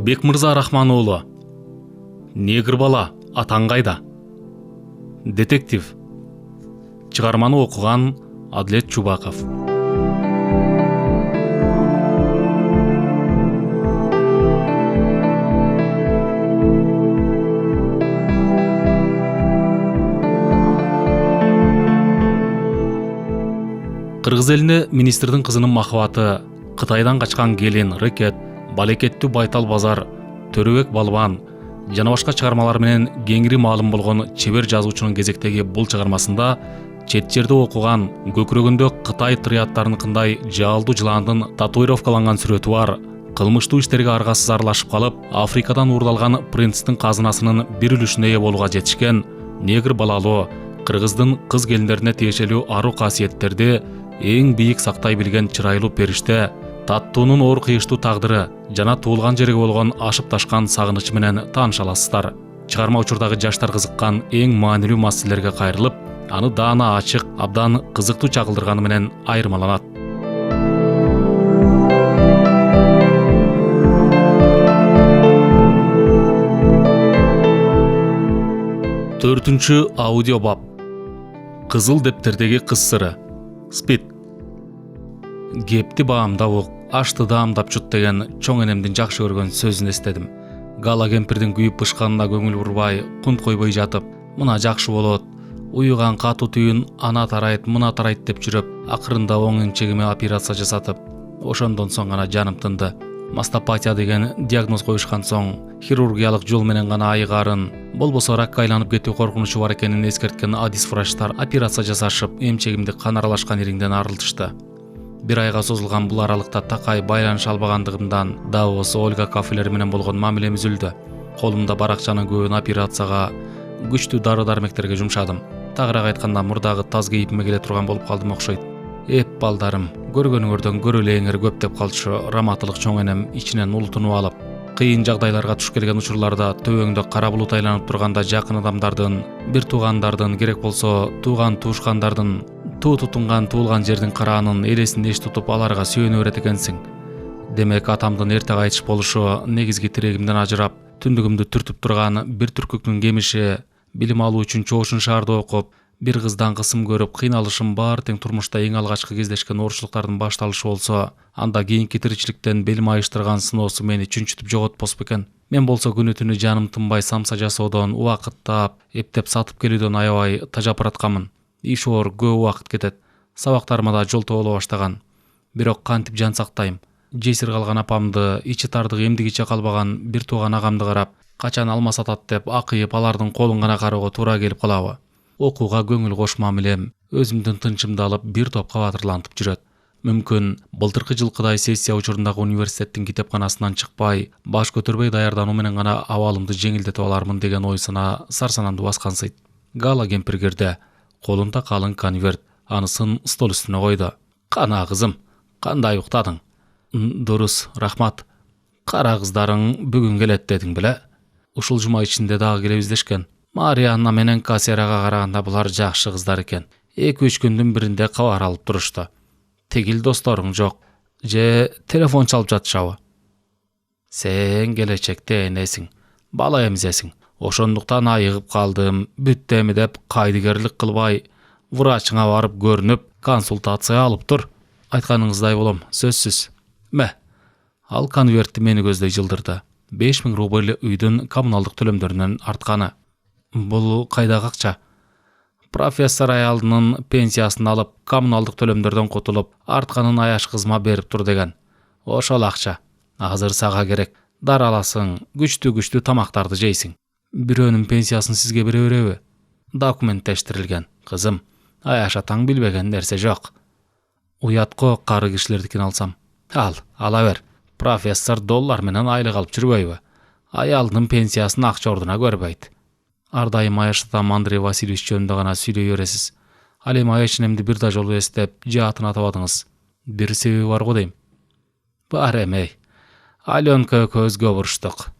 Бекмырза Рахман уулу. Негр бала, атаң қайда? Детектив. Чыгарманы оқыған Адлет Чубаков. Қырғыз еліне министрдің қызының махаббаты, Қытайдан қачқан келин Рекет, Балекеттүү Байтал Базар, Төрөбек Балбан жана башка чыгармалар менен кеңири маалым болгон чебер жазуучунун кезектеги бул чыгармасында чет жерде окуган көкүрөгүндө Кытай триядтарынын кандай жаалдуу жыландын татуировкаланган сүрөтү бар, кылмыштуу иштерге аргасыз аралашып калып, Африкадан уурдалган принцтин казынасынын бир үлүшүнө ээ болууга жетишкен негр балалуу кыргыздын кыз келиндерине тиешелүү аруу касиеттерди эң бийик сактай билген чырайлуу периште, таттуунун оор кыйыштуу тагдыры жана туулган жерге болгон ашып ташкан сагынычы менен тааныша аласыздар. Чыгарма учурдагы жаштар кызыккан эң маанилүү маселелерге кайрылып, аны даана ачык, абдан кызыктуу чагылдырганы менен айырмаланат. Төртүнчү аудио бап. Кызыл дептердеги кыз сыры. Спит. Кепти баамдап ук, ашты даамдап чут деген чоң энемдин жакшы көргөн сөзүн эстедим. Гала кемпирдин күйүп пышканына көңүл бурбай, кунт койбой жатып, мына жакшы болот, уюган катуу түйүн ана тарайт, мына тарайт деп жүрүп, акырында оң эмчегиме операция жасатып, ошондон соң гана жаным тынды. Мастопатия деген диагноз коюшкан соң, хирургиялык жол менен гана айыгарын, болбосо ракка айланып кетүү коркунучу бар экенин эскерткен адис врачтар операция жасашып, эмчегимди кан аралашкан ириңден арылтышты. Бир айга созулган бул аралыкта такай байланыша албагандыгымдан дагы болсо Ольга кафелери менен болгон мамилем үзүлдү. Колумда бар акчанын көбүн операцияга, күчтүү дары-дармектерге жумшадым. Тагыраак айтканда, мурдагы таз кейипиме келе турган болуп калдым окшойт. Эп балдарым, көргөнүңөрдөн көрө элеңер көп деп калчу раматылык чоң энем ичинен улутунуп алып. Кыйын жагдайларга туш келген учурларда төбөңдө кара булут айланып турганда жакын адамдардын, бир туугандардын, керек болсо туган туушкандардын, туу тутунган туулган жердин караанын элесин эч тутуп аларга сүйөнө берет экенсиң. Демек атамдын эрте кайтыш болушу негизги тирегимден ажырап, түндүгүмдү түртүп турган бир түркүктүн кемиши, билим алуу үчүн чоошун шаарда окуп, бир кыздан кысым көрүп, кыйналышым баары тең турмушта эң алгачкы кездешкен оорчулуктардын башталышы болсо, анда кийинки тиричиликтен бел майыштырган сыноосу мени чүнчүтүп жоготпосу бекен. Мен болсо күнү түнү жаным тынбай самса жасоодон, убакыттап, эптеп сатып келүүдөн аябай тажап баратканмын. Иш оор, көп убакыт кетет. Сабактарыма да жол тооло баштаган. Бирок кантип жан сактайм? Жесир калган апамды, ичи тардык эмдигиче калбаган бир тууган агамды карап, качан алма сатат деп акыйып алардын колун гана кароого туура келип калабы? Окууга көңүл кошмам элем, өзүмдүн тынчымды алып бир топко батырлантып жүрөт. Мүмкүн былтыркы жылкыдай сессия учурундагы университеттин китепканасынан чыкпай, баш көтөрбөй даярдануу менен гана абалымды жеңилдетип алармын деген ой сана сарсанамды баскансыйт. Гала кемпир кирди. Колунда калың конверт, анысын стол үстүнө койду. Кана кызым, кандай уктадың? Дурус, рахмат. Кара кыздарың бүгүн келет дедиң беле? Ушул жума ичинде дагы келебиз дешкен. Марианна менен Касерага караганда булар жакшы кыздар экен. 2-3 күндүн биринде кабар алып турушту. Тегил досторуң жок, же телефон чалып жатышабы? Сен келечекте энесиң, бала эмзесиң. Ошондуктан айыгып калдым, бүттеми деп кайдыгерлик кылбай, врачыңа барып көрүнүп, консультация алып тур. Айтканыңыздай болом, сөзсүз. Мә, ал конвертти мени көздөй жылдырды. 5000 рубль үйдүн коммуналдык төлөмдөрүнөн артканы. Бул кайдагы акча? Профессор аялынын пенсиясын алып, коммуналдык төлөмдөрдөн кутулуп, артканын аяш кызыма берип тур деген. Ошол акча. Азыр сага керек. Дар аласың, күчтүү тамактарды жейсиң. Бирөөнүн пенсиясын сизге бере береби? Документтештирилген. Кызым, аяш атаң билбеген нерсе жок. Уятко кары кишилердикин алсам. Ала бер. Профессор доллар менен айлык алып жүрбөйбү? Аялынын пенсиясын акча ордуна көрбөйт. Ар дайым аяш атам Андрей Васильевич жөнүндө гана сүйлөй бересиз. Ал эми аяш энемди бир да жолу эстеп, жаатын атабадыңыз. Бир себеби бар го дейм. Бар эмей. Аленка көзгө буруштук.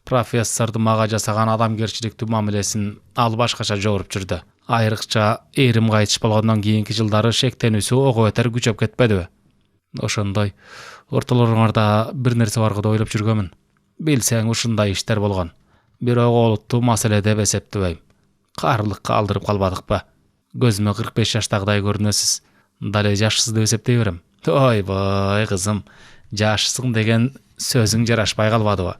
Профессорду мага жасаган адамгерчиликтүү мамилесин ал башкача жогуруп жүрдү. Айрыкча эрим кайтыш болгондон кийинки жылдары шектенүүсү ого бетер күчөп кетпедиби? Ошондой. Ортолоруңарда бир нерсе бар го деп ойлоп жүргөмүн. Билсең ушундай иштер болгон. Бирок олуттуу маселе деп эсептебейм. Карылыкка алдырып калбадыкпы? Көзүмө 45 жаштагыдай көрүнөсүз. Дале жашсыз деп эсептей берем. Ойбой кызым, жашсың деген сөзүң жарашпай калбадыбы?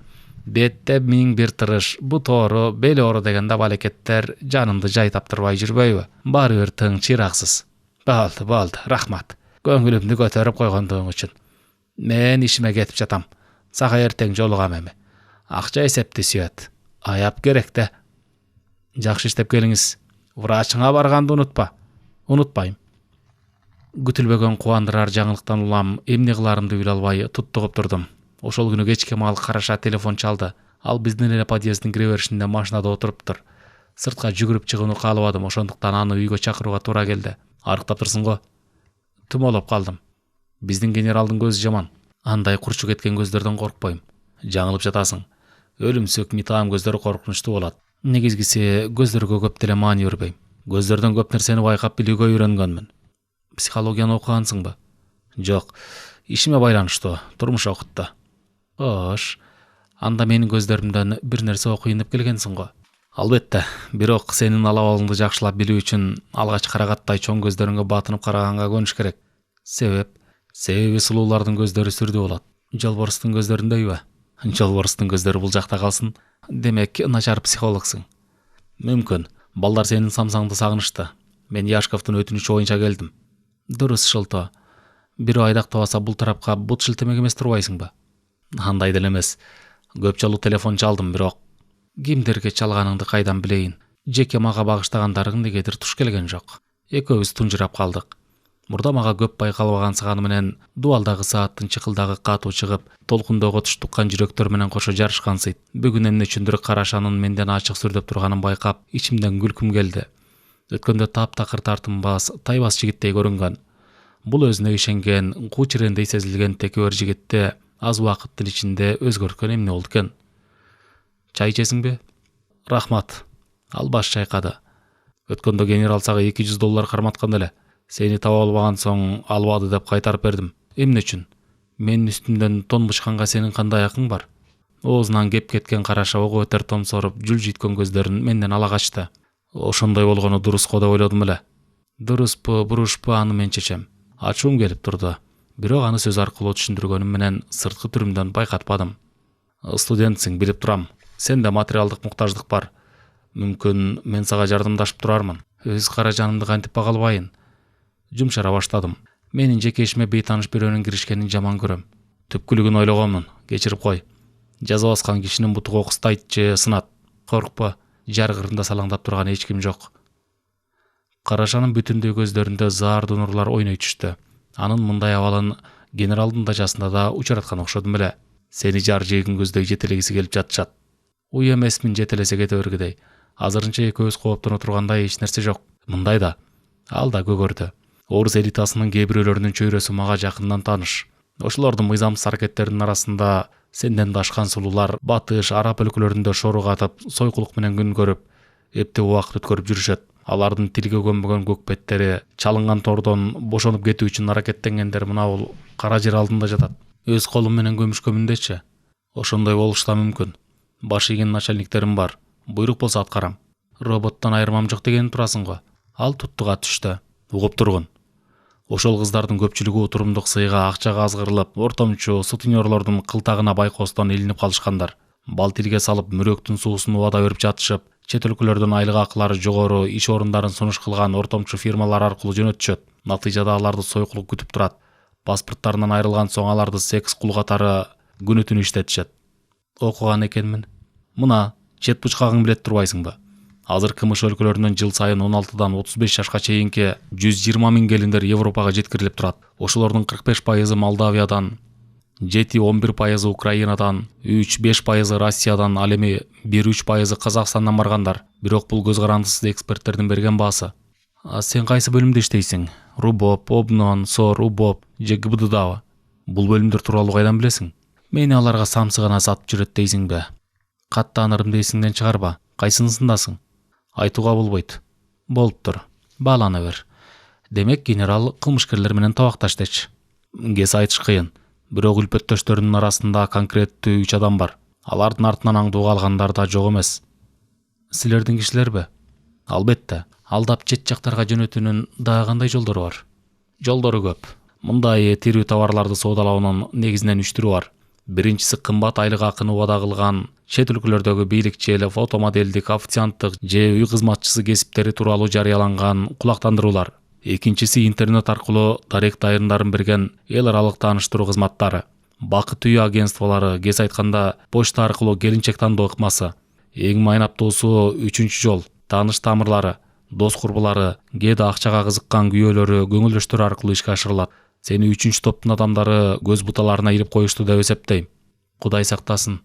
Бетте миң бир тырыш, бут оору, бел оору деген да балекеттер жанымды жайтап турбай жүрбөйбү? Баары бир тың чыраксыз. Болду, рахмат. Көңүлүмдү көтөрүп койгондугуң үчүн. Мен ишиме кетип жатам. Сага эртең жолугам эми. Акча эсепти сүйөт. Аяп керек да. Жакшы иштеп келиңиз. Врачыңа барганды унутпа. Унутпайм. Күтүлбөгөн кубандырар жаңылыктан улам эмне кыларымды биле албай туттугуп турдум. Ошол күнү кечке маал Караша телефон чалды. Ал биздин эле подъездин кире беришинде машинада отуруптур. Сыртка жүгүрүп чыгууну каалабадым, ошондуктан аны үйгө чакырууга туура келди. Арыктап турсуң го? Тумоолоп калдым. Биздин генералдын көзү жаман. Андай курчу кеткен көздөрдөн коркпойм. Жаңылып жатасың. Өлүмсүк митаам көздөр коркунучтуу болот. Негизгиси көздөргө көп деле маани бербейм. Көздөрдөн көп нерсени байкап билүүгө үйрөнгөнмүн. Психологияны окугансыңбы? Жок. Ишиме байланыштуу, турмуш окутту. Ош. Анда менин көздөрүмдөн бир нерсе окуйын деп келгенсиң го. Албетте, бирок сенин ал абалыңды жакшылап билүү үчүн алгач карагаттай чоң көздөрүңгө батынып караганга көнүш керек. Себеби сулуулардын көздөрү сүрдүү болот. Жолборстун көздөрүндөйбү? Жолборстун көздөрү бул жакта калсын. Демек, начар психологсуң. Мүмкүн. Балдар сенин самсаңды сагынышты. Мен Яшковдун өтүнүчү боюнча келдим. Дурус шылтоо. Бирөө айдактабаса бул тарапка бут шилтемек эмес турбайсыңбы? Андай деле эмес. Көп жолу телефон чалдым, бирок кимдерге чалганыңды кайдан билейин? Жеке мага багыштагандарың негедир туш келген жок. Экөөбүз тунжурап калдык. Мурда мага көп байкалбаган саганы менен дуалдагы сааттын чыкылдагы катуу чыгып, толкундогу туштуккан жүрөктөр менен кошо жарышкансыйт. Бүгүн эмне үчүндүр Карашанын менден ачык сүрдөп турганын байкап, ичимден күлкүм келди. Өткөндө таптакыр тартымбас, тайбас жигиттей көрүнгөн. Бул өзүнө ишенген, кучирендей сезилген текебер жигитти аз убакыттын ичинде өзгөрткөн эмне болду экен? Чай ичесиңби? Рахмат. Ал баш чайкады. Өткөндө генерал сага $200 карматкан эле. Сени таба албаган соң албады деп кайтарып бердим. Эмне үчүн? Менин үстүмдөн тон бычканга сенин кандай акың бар? Оозунан кеп кеткен Караша ого өтөр томсоруп, жүл жүйткөн көздөрүн менден ала качты. Ошондой болгону дурус го деп ойлодум эле. Дуруспу, бурушпу, аны мен чечем. Ачуум келип турду. Бирок аны сөз аркылуу түшүндүргөнүм менен сырткы түрүмдөн байкатпадым. Студентсиң, билип турам. Сенде материалдык муктаждык бар. Мүмкүн мен сага жардамдашып турармын. Өз каражанымды кантип бага албайын? Жумшара баштадым. Менин жеке ишиме бейтаныш бирөөнүн киришкенин жаман көрөм. Түпкүлүгүн ойлогонмун. Кечирип кой. Жаза баскан кишинин буту кокустайт же сынат. Коркпо. Жар кырында салаңдап турган эч ким жок. Карашанын бүтүндөй көздөрүндө заардуу нурлар ойной түштү. Анын мындай абалын генералдын дачасында да учураткан окшодум эле. Сени жар жегин көздөй жетелегиси келип жатышат. Уй эмесмин жетелесе кете бергидей. Азырынча экөөбүз кооптоно тургандай эч нерсе жок. Мындай да. Ал да көгөрдү. Орус элитасынын кээ бирөөлөрүнүн чөйрөсү мага жакындан тааныш. Ошолордун мыйзамсыз аракеттеринин арасында сенден да ашкан сулуулар Батыш, Араб өлкөлөрүндө шорук атып, сойкулук менен күн көрүп, эптеп убакыт өткөрүп жүрүшөт. Алардын тилге көнбөгөн көкпеттери чалынган тордон бошонуп кетүү үчүн аракеттенгендер мына бул кара жер алдында жатат. Өз колум менен көмүшкөмүндечи. Ошондой болуш да мүмкүн. Баш ийген начальниктерим бар. Буйрук болсо аткарам. Роботтон айырмам жок деген турасың го. Ал туттуга түштү. Угуп тургун. Ошол кыздардын көпчүлүгү утурумдук сыйга акчага азгырылып, ортомчу сутенерлордун кылтагына байкоостон илинип калышкандар. Бал тилге салып, мүрөктүн суусун убада берип жатышып, чет өлкөлөрдөн айлык акылары жогору иш орундарын сунуш кылган ортомчу фирмалар аркылуу жөнөтүшөт. Натыйжада аларды сойкулук күтүп турат. Паспорттарынан айрылган соң аларды секс кул катары күнү түнү иштетишет. Окуган экенмин. Мына, чет бычкагың билет турбайсыңбы? Азыр КМШ өлкөлөрүнөн жыл сайын 16-дан 35 жашка чейинки 120 000 келиндер Европага жеткирилип турат. Ошолордун 45% Молдавиядан, 7-11% Украинадан, 3-5% Россиядан, ал эми 1-3% Казакстандан баргандар. Бирок бул көз карандысыз эксперттердин берген баасы. Сен кайсы бөлүмдө иштейсиң? РУБОП, ОБНОН, СОР, УБОП же ГБДДабы? Бул бөлүмдөр тууралуу кайдан билесиң? Мени аларга самсыгана сатып жүрөт дейсиңби? Каттаанырым дейсиңден чыгарба. Кайсынысындасың? Айтууга болбойт. Болуптур. Баалана бер. Демек генерал кылмышкерлер менен табакташтечи. Кес айтыш кыйын. Бирок үлпөттөштөрүнүн арасында конкреттүү 3 адам бар. Алардын артынан аңдуу калгандар да жок эмес. Силердин кишилерби? Албетте, алдап чет жактарга жөнөтүүнүн дагы кандай жолдору бар? Жолдору көп. Мындай тирүү товарларды соодалоонун негизинен 3 түрү бар. Биринчиси кымбат айлык акыны убада кылган чет өлкөлөрдөгү бийликчи эле фотомоделдик, официанттык же үй кызматчысы кесиптери тууралуу жарыяланган кулактандыруулар. Экинчиси интернет аркылуу дарек дайындарын берген эл аралык тааныштыруу кызматтары. Бакыт үйү агентстволору, кез айтканда почта аркылуу келинчек тандоо ыкмасы. Эң майнаптуусу 3-чү жол. Тааныш тамырлары, дос курбулары, кээде акчага кызыккан күйөөлөрү көңүлдөштөр аркылуу ишке ашырылат. Сени 3-чү топтун адамдары көз буталарына ирип коюшту деп эсептейм. Кудай сактасын.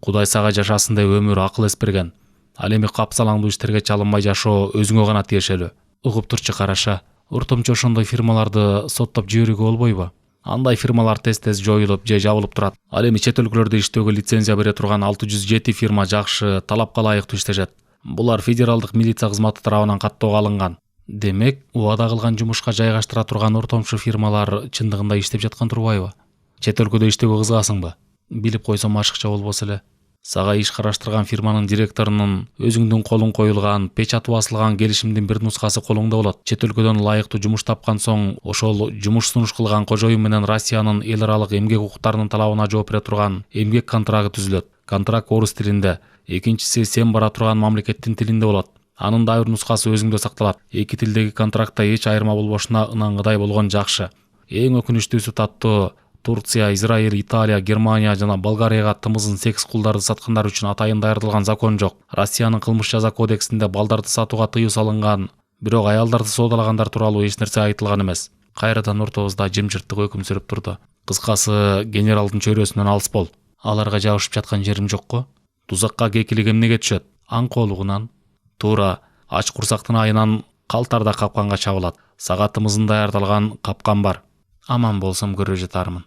Кудай сага жашасын деп өмүр акыл эс берген. Ал эми капсалаңдуу иштерге чалынбай жашоо өзүңө гана тиешелүү. Угуп турчу караша. Уртумчу ошондой фирмаларды соттоп жиберүүгө болбойбу? Андай фирмалар тез-тез жоюлуп же жабылып турат. Ал эми чет өлкөлөрдө иштөөгө лицензия бере турган 607 фирма жакшы, талапка ылайыктуу иштешет. Булар федералдык милиция кызматы тарабынан каттоого алынган. Демек, убада кылган жумушка жайгаштыра турган ортомчу фирмалар чындыгында иштеп жаткан турбайбы? Чет өлкөдө иштөөгө кызыгасыңбы? Билип койсом ашыкча болбосо эле. Сага иш караштырган фирманын директорунун өзүңдүн колуң коюлган, печаты басылган келишимдин бир нускасы колуңда болот. Чет өлкөдөн ылайыктуу жумуш тапкан соң, ошол жумуш сунуш кылган кожоюн менен Россиянын эл аралык эмгек укуктарынын талабына жооп бере турган эмгек контрагы түзүлөт. Контракт орус тилинде, экинчиси сен бара турган мамлекеттин тилинде болот. Анын дагы бир нускасы өзүңдө сакталат. Эки тилдеги контрактта эч айырма болбошуна ынангыдай болгон жакшы. Эң өкүнүчтүүсү таттуу, Турция, Израиль, Италия, Германия жана Болгарияга тымызын секс кулдарды саткандар үчүн атайын даярдалган закон жок. Россиянын кылмыш жаза кодексинде балдарды сатууга тыюу салынган, бирок аялдарды соодалагандар тууралуу эч нерсе айтылган эмес. Кайрадан ортобузда жымжырттык өкүм сүрүп турду. Кыскасы, генералдын чөйрөсүнөн алыс бол. Аларга жабышып жаткан жерим жокко. Тузакка кекилик эмнеге түшөт? Аңкоолугунан. Туура, ач курсактын айынан калтарда капканга чабылат. Сага тымызын даярдалган капкан бар. Аман болсом көрө жатармын.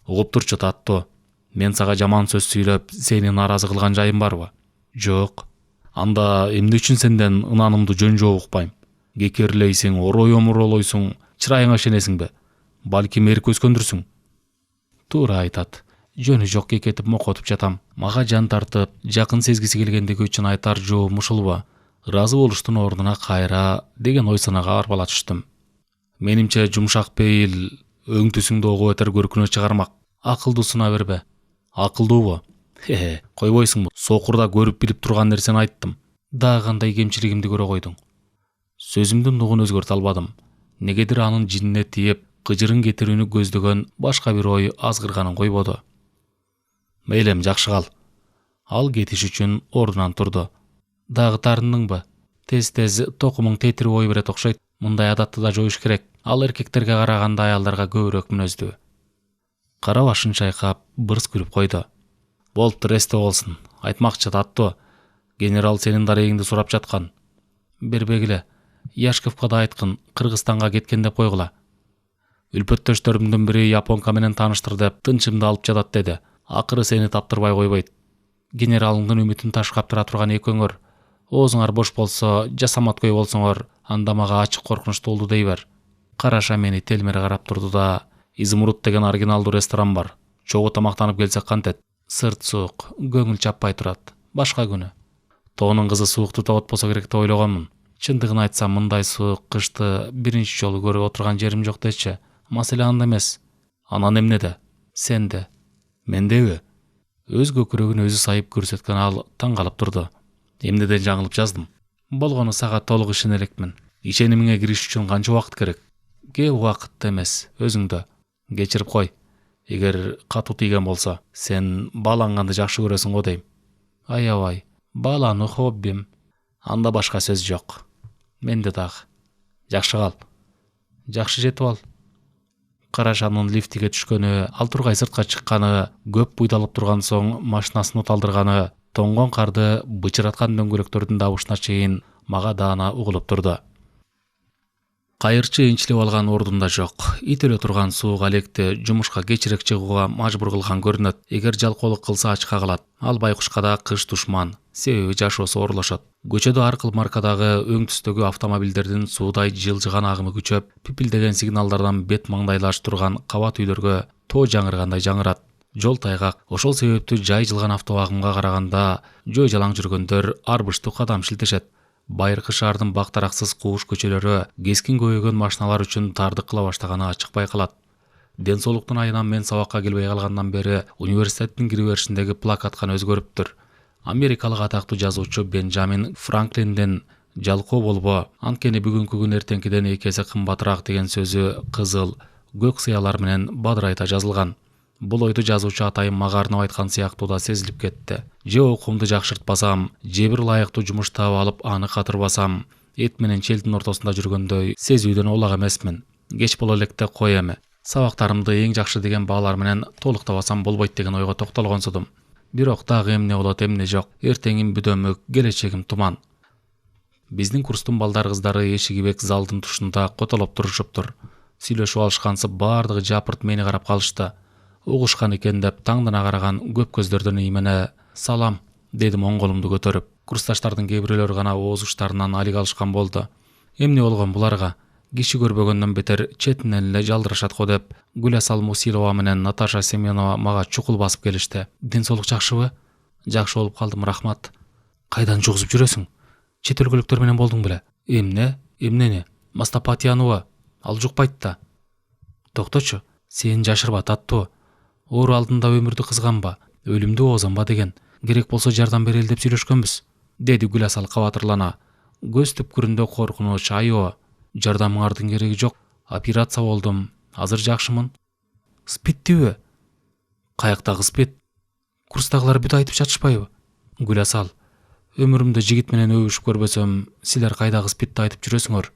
Угуп турчу таттуу. Мен сага жаман сөз сүйлөп, сени нааразы кылган жайым барбы? Жок. Анда эмне үчүн сенден ынанымды жөн жоо укпайм? Кекерлейсиң, орой-омуролойсуң, чырайыңа ишенесиңби? Балким эрк өскөндүрсүң. Туура айтат. Жөнү жок кекетип мокотуп жатам. Мага жан тартып, жакын сезгиси келгендиги үчүн айтар жообум ушулбу? Ыраазы болуштун ордуна кайра деген ой санага арбала түштүм. Менимче жумшак пейил өң түсүңдү ого өтөр көркүнө чыгармак. Акылдуусуна бербе. Акылдуубу? Койбойсуңбу? Сокурда көрүп билип турган нерсени айттым. Дагы кандай кемчилигимди көрө койдуң? Сөзүмдүн нугун өзгөртө албадым. Негедир анын жинине тиеп, кыжырын кетирүүнү көздөгөн башка бир ой азгырганын койбоду. Мейлем, жакшы кал. Ал кетиш үчүн ордунан турду. Дагы таарындыңбы? Тез-тез токумуң тетирип ой берет окшойт. Мындай адатты да жоюш керек. Ал эркектерге караганда аялдарга көбүрөөк мүнөздүү. Кара башын чайкап, бырс күлүп койду. Болуптур, эсте болсун. Айтмакчы таттуу. Генерал сенин дарегиңди сурап жаткан. Бербегиле. Яшковго да айткын, Кыргызстанга кеткен деп койгула. Үлпөттөштөрүмдүн бири японка менен тааныштыр деп тынчымды алып жатат деди. Акыры сени таптырбай койбойт. Генералыңдын үмүтүн ташкап тура турган экөөңөр. Оозуңар бош болсо, жасамат көй болсоңор, анда мага ачык коркунучтуу болду дей бер. Караша мени телмире карап турду да, Изумруд деген оригиналдуу ресторан бар. Чогуу тамактанып келсек кантет. Сырт суук, көңүл чаппай турат. Башка күнү. Тоонун кызы суук тута отпосо керек деп ойлогонмун. Чындыгын айтсам, мындай суук кышты биринчи жолу көрүп отурган жерим жок дечи. Маселе анда эмес. Анан эмнеде? Сенде. Мендеби? Өз көкүрөгүн өзү сайып көрсөткөн ал таң калып турду. Эмнеден жаңылып жаздым? Болгону сага толук ишене элекмин. Ишенимиңе кириш үчүн канча убакыт керек? Кеп убакытты эмес, өзүңдө. Кечирип кой. Эгер катуу тийген болсо, сен бааланганды жакшы көрөсүң го дейм. Аябай, баалануу хоббим. Анда башка сөз жок. Менде дагы. Жакшы кал. Жакшы жетип ал. Карашанын лифтиге түшкөнү, ал тургай сыртка чыкканы, көп буйдалып турган соң машинасын уталдырганы, тоңгон карды бычыраткан дөңгөлөктөрдүн дабышына чейин мага даана угулуп турду. Кайырчы инчилип алган ордунда жок. Ит өлө турган суук алекти жумушка кечирээк чыгууга мажбур кылган көрүнөт. Эгер жалкоолук кылса ачка калат. Ал байкушка да кыш душман. Себеби жашоосу оорлошот. Көчөдө ар кыл маркадагы өң түстөгү автомобилдердин суудай жылжыган агымы күчөп, пипилдеген сигналдардан бет маңдайлашып турган кабат үйлөргө тоо жаңыргандай жаңырат. Жол тайгак, ошол себептүү жайылган автоагымга караганда жөө жалаң жүргөндөр арбыштуу кадам шилтешет. Байыркы шаардын бактараксыз кууш көчөлөрү кескин көйгөн машиналар үчүн тардык кыла баштаганы ачык байкалат. Ден соолуктун айынан мен сабакка келбей калгандан бери университеттин кире плакат гана өзгөрүптүр. Америкалык атактуу жазуучу Бенджамин Франклиндин «Жалкоо болбо, анткени бүгүнкү күн эртеңкиден эки эсе кымбатыраак» деген сөзү кызыл, көк сыялар менен бадырайта жазылган. Бул ойду жазуучу атайын мага арнап айткан сыяктуу да сезилип кетти. Же окуумду жакшыртпасам, же бир ылайыктуу жумуш таап алып аны катырбасам, эт менен челдин ортосунда жүргөндөй сезүүдөн улак эмесмин. Кеч боло электе кой эми. Сабактарымды эң жакшы деген баалар менен толуктабасам болбойт деген ойго токтолгонсудум. Бирок дагы эмне болот, эмне жок. Эртеңим бүдөмөк, келечегим туман. Биздин курстун балдар кыздары эшигибек залдын тушунда котолоп турушуптур. Сүйлөшүп алышкансып баардыгы жапырт мени карап калышты. Угушкан экен деп таңдана караган көп көздөрдөн иймене «Салам» дедим оң колумду көтөрүп. Курсташтардын кээ бирөөлөрү гана ооз учтарынан алик алышкан болду. Эмне болгон буларга? Киши көрбөгөндөн бетер четинен эле жалдырашат го деп Гүласал Мусилова менен Наташа Семенова мага чукул басып келишти. Ден соолук жакшыбы? Жакшы болуп калдым, рахмат. Кайдан жугузуп жүрөсүң? Чет өлкөлүктөр менен болдуң беле? Эмне? Эмнени? Мастапатияныбы? Ал жукпайт да. Токточу, сен жашырба, таттуу. Оору алдында өмүрдү кызганба, өлүмдү оозанба деген. Керек болсо жардам берели деп сүйлөшкөнбүз, деди Гүласал кабатырлана. Көз түпкүрүндө коркунуч, айоо. Жардамыңардын кереги жок. Операция болдум. Азыр жакшымын. Спиттиби? Каяктагы спит? Курстагылар бүт айтып жатышпайбы? Гүласал, өмүрүмдө жигит менен өбүшүп көрбөсөм, силер кайдагы спитти айтып жүрөсүңөр?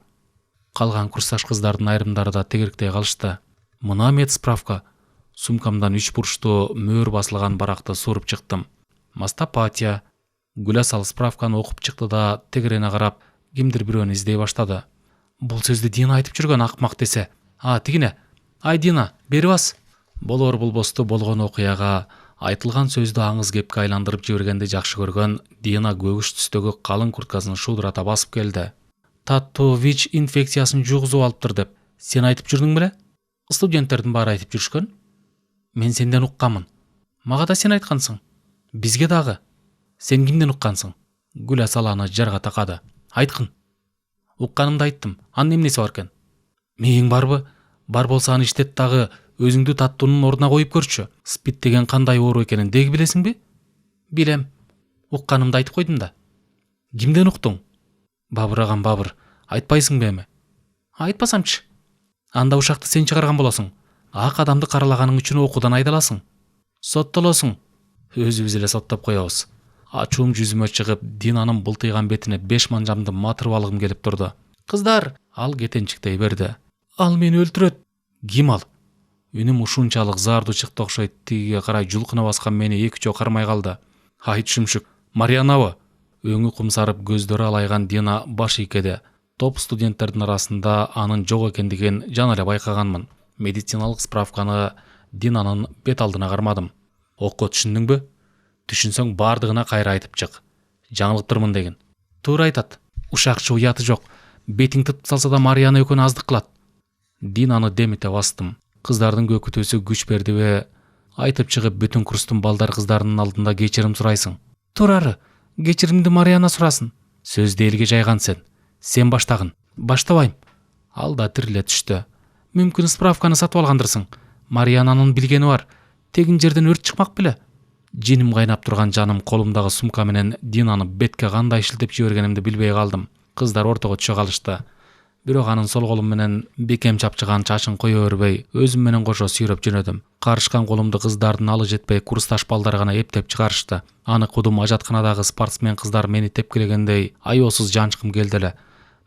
Калган курсташ кыздардын айрымдары да тегеректей калышты. Мына мед справка. Сумкамдан 3 бурчтуу мөөр басылган баракты суруп чыктым. Мастапатия. Гүласал справканы окуп чыкты да тегерене карап, кимдир бирөөнү издей баштады. Бул сөздү Дина айтып жүргөн, акмак десе. Тигине. Ай Дина, бери бас. Болор болбосту болгон окуяга айтылган сөздү аңыз кепке айландырып жибергенди жакшы көргөн Дина көгүш түстөгү калың курткасын шуудурата басып келди. Таттуу ВИЧ инфекциясын жугузуп алыптыр деп сен айтып жүрдүң беле? Студенттердин баары айтып жүрүшкөн. Мен сенден укканмын. Мага да сен айткансың. Бизге дагы. Сен кимден уккансың? Гүласал аны жарга такады. Айткын. Укканымды айттым. Анын эмнеси бар экен? Мээң барбы? Бар болсо аны иштет дагы өзүңдү таттуунун ордуна коюп көрчү. Спит деген кандай оору экенин деги билесиңби? Билем. Укканымды айтып койдум да. Кимден уктуң? Бабыраган Бабыр. Айтпайсыңбы эми? Айтпасамчы? Анда ушакты сен чыгарган болосуң. Ак адамды каралаганың үчүн окуудан айдаласың. Соттолосуң. Өзүбүз эле соттоп коебуз. Ачуум жүзүмө чыгып, Динанын былтыйган бетине 5 манжамды матырып алгым келип турду. Кыздар, ал кетенчиктей берди. Ал мени өлтүрөт. Ким ал? Үнүм ушунчалык зардуу чыкты окшойт. Тигиге карай жулкуна баскан мени эки жөө кармай калды. Айт шүмшүк, Мариянабы? Өңү кумсарып, көздөрү алайган Дина баш ийкеди. Топ студенттердин арасында анын жок экендигин жана эле байкаганмын. Медициналык справканы Динанын бет алдына кармадым. Окко түшүндүңбү? Түшүнсөң бардыгына кайра айтып чык. Жаңылыптырмын деген. Туура айтат. Ушакчы уяты жок. Бетиң тып салса да Марияны экөөнү аздык кылат. Динаны демите бастым. Кыздардын көкүтүүсү күч бердиби? Айтып чыгып бүтүн курстун балдар кыздарынын алдында кечирим сурайсың. Турары, кечиримди Марияна сурасын. Сөздү элге жайган сен. Сен баштагын. Баштабайм. Ал да тириле түштү. Мүмкүн справканы сатып алгандырсың. Мариянанын билгени бар. Тегин жерден өрт чыкмак беле? Жиним кайнап турган жаным колумдагы сумка менен Динаны бетке кандай шилтеп жибергенимди билбей калдым. Кыздар ортого түшө калышты. Бирок анын сол колум менен бекем чапчыган чачын кое бербей, өзүм менен кошо сүйрөп жөнөдүм. Карышкан колумду кыздардын алы жетпей курсташ балдар гана эптеп чыгарышты. Аныкудум ажатканадагы спортсмен кыздар мени тепкилегендей аеосуз жанчкым келди эле.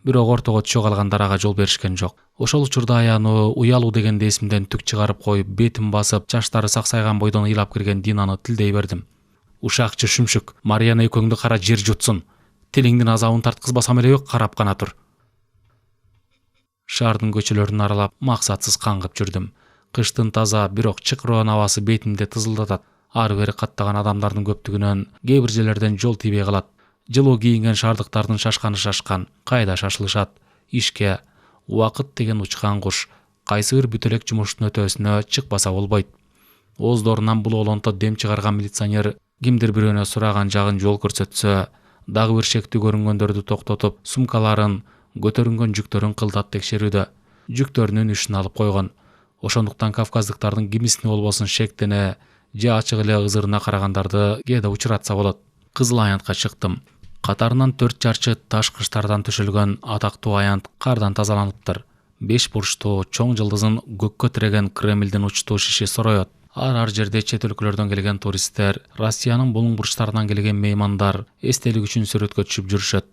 Бирок ортого түшө калгандар ага жол беришкен жок. Ошол учурда аянуу, уялуу дегенди эсимден түк чыгарып коюп, бетим басып, чачтары саксайган бойдон ыйлап кирген Динаны тилдей бердим. Ушакчы шүмшүк, Марияна экөөңдү кара жер жутсун. Тилиңдин азабын тарткызбасам эле карап гана тур. Шаардын көчөлөрүн аралап, максатсыз каңгып жүрдүм. Кыштын таза, бирок чыкыроон абасы бетимди тызылдатат. Ары бери каттаган адамдардын көптүгүнөн кээ бир жерлерден жол тийбей калат. Жылуу кийинген шаардыктардын шашканы шашкан, кайда шашылышат. Ишке, убакыт деген учкан куш, кайсы бир бүтөлөк жумуштун өтөөсүнө чыкпаса болбойт. Ооздорунан булоолонто дем чыгарган милиционер кимдир бирөөнө сураган жагын жол көрсөтсө, дагы бир шектүү көрүнгөндөрдү токтотуп, сумкаларын, көтөрүнгөн жүктөрүн кылдап текшерүүдө. Жүктөрүнүн ишин алып койгон. Ошондуктан кавказдыктардын кимисине болбосун шектене же ачык эле ызырына карагандарды кээде учуратса болот. Кызыл аянтка чыктым. Катарынан 4 жарчы таш кыштардан түшүлгөн атактуу аянт кардан тазаланыптыр. 5 бурчтуу чоң жылдызын көккө тиреген Кремлдин учтуу шиши сороет. Ар жерде чет өлкөлөрдөн келген туристтер, Россиянын булуң бурчтарынан келген меймандар эстелик үчүн сүрөткө түшүп жүрүшөт.